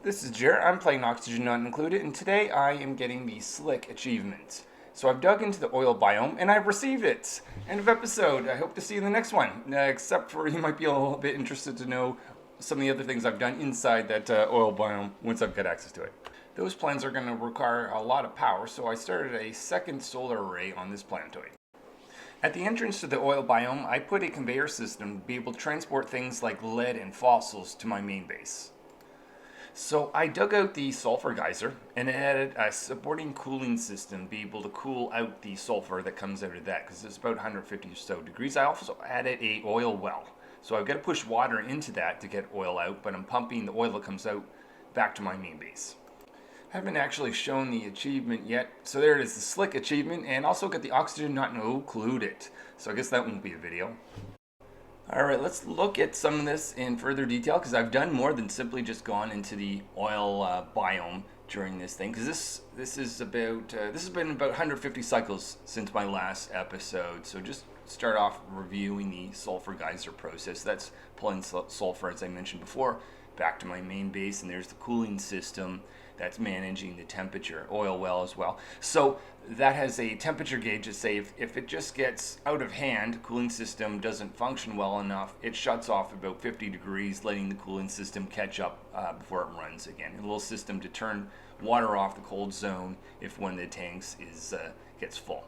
This is Jer. I'm playing Oxygen Not Included, and today I am getting the Slick achievement. So I've dug into the oil biome, and I've received it. End of episode. I hope to see you in the next one. Except for you might be a little bit interested to know some of the other things I've done inside that oil biome once I've got access to it. Those plans are going to require a lot of power, so I started a second solar array on this planetoid. At the entrance to the oil biome, I put a conveyor system to be able to transport things like lead and fossils to my main base. So I dug out the sulfur geyser and added a supporting cooling system to be able to cool out the sulfur that comes out of that because it's about 150 or so degrees. I also added a oil well. So I've got to push water into that to get oil out, but I'm pumping the oil that comes out back to my main base. I haven't actually shown the achievement yet. So there it is, the Slick achievement, and also got the Oxygen Not Included. So I guess that won't be a video. Alright, let's look at some of this in further detail because I've done more than simply just gone into the oil biome during this thing because this has been about 150 cycles since my last episode. So just start off reviewing the sulfur geyser process. That's pulling sulfur, as I mentioned before, back to my main base, and there's the cooling system that's managing the temperature, oil well as well. So that has a temperature gauge to say if it just gets out of hand, cooling system doesn't function well enough, it shuts off about 50 degrees, letting the cooling system catch up before it runs again. A little system to turn water off the cold zone if one of the tanks gets full.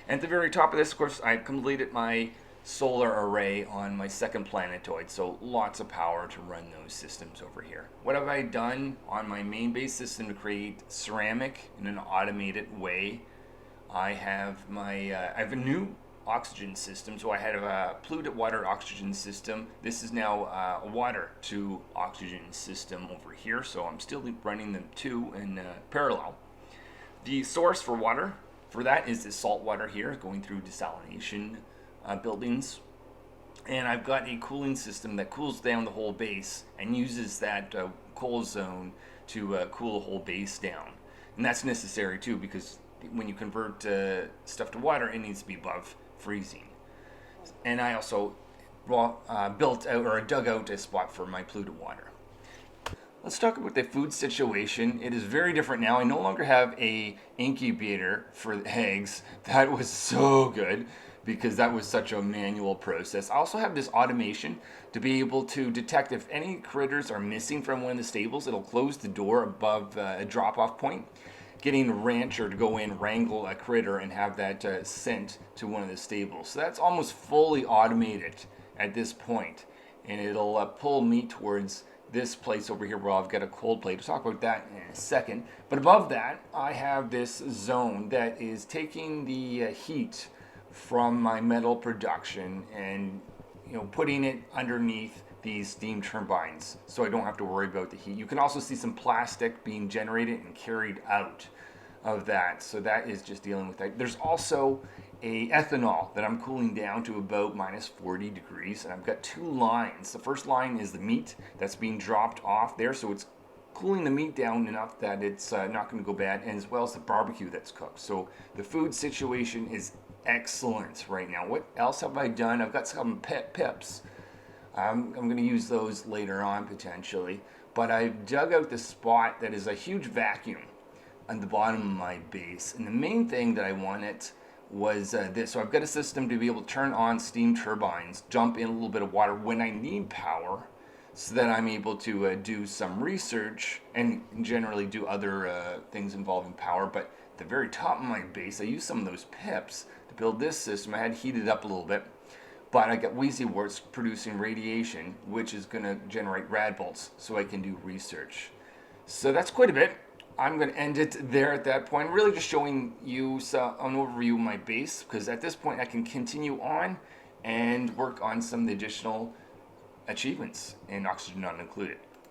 And at the very top of this, of course, I've completed my solar array on my second planetoid, so lots of power to run those systems over here. What have I done on my main base system to create ceramic in an automated way? I have I have a new oxygen system, so I had a polluted water oxygen system. This is now a water to oxygen system over here, so I'm still running them two in parallel. The source for water for that is the salt water here going through desalination buildings, and I've got a cooling system that cools down the whole base and uses that cold zone to cool the whole base down. And that's necessary too because when you convert stuff to water, it needs to be above freezing. And I also built out or dug out a spot for my polluted water. Let's talk about the food situation. It is very different now. I no longer have a incubator for the eggs. That was so good because that was such a manual process. I also have this automation to be able to detect if any critters are missing from one of the stables. It'll close the door above a drop-off point, getting a rancher to go in, wrangle a critter, and have that sent to one of the stables. So that's almost fully automated at this point, and it'll pull meat towards this place over here where I've got a cold plate. We'll talk about that in a second. But above that, I have this zone that is taking the heat from my metal production and putting it underneath these steam turbines so I don't have to worry about the heat. You can also see some plastic being generated and carried out of that. So that is just dealing with that. There's also a ethanol that I'm cooling down to about minus 40 degrees, and I've got two lines. The first line is the meat that's being dropped off there, so it's cooling the meat down enough that it's not going to go bad, and as well as the barbecue that's cooked. So the food situation is excellent right now. What else have I done? I've got some pips. I'm going to use those later on potentially, but I've dug out the spot that is a huge vacuum on the bottom of my base, and the main thing that I wanted was this. So I've got a system to be able to turn on steam turbines, dump in a little bit of water when I need power, so that I'm able to do some research and generally do other things involving power. But at the very top of my base, I used some of those pips to build this system. I had heated up a little bit, but I got wheezy warts producing radiation, which is going to generate rad bolts, so I can do research. So that's quite a bit. I'm going to end it there at that point, really just showing you an overview of my base, because at this point I can continue on and work on some of the additional achievements in Oxygen Not Included.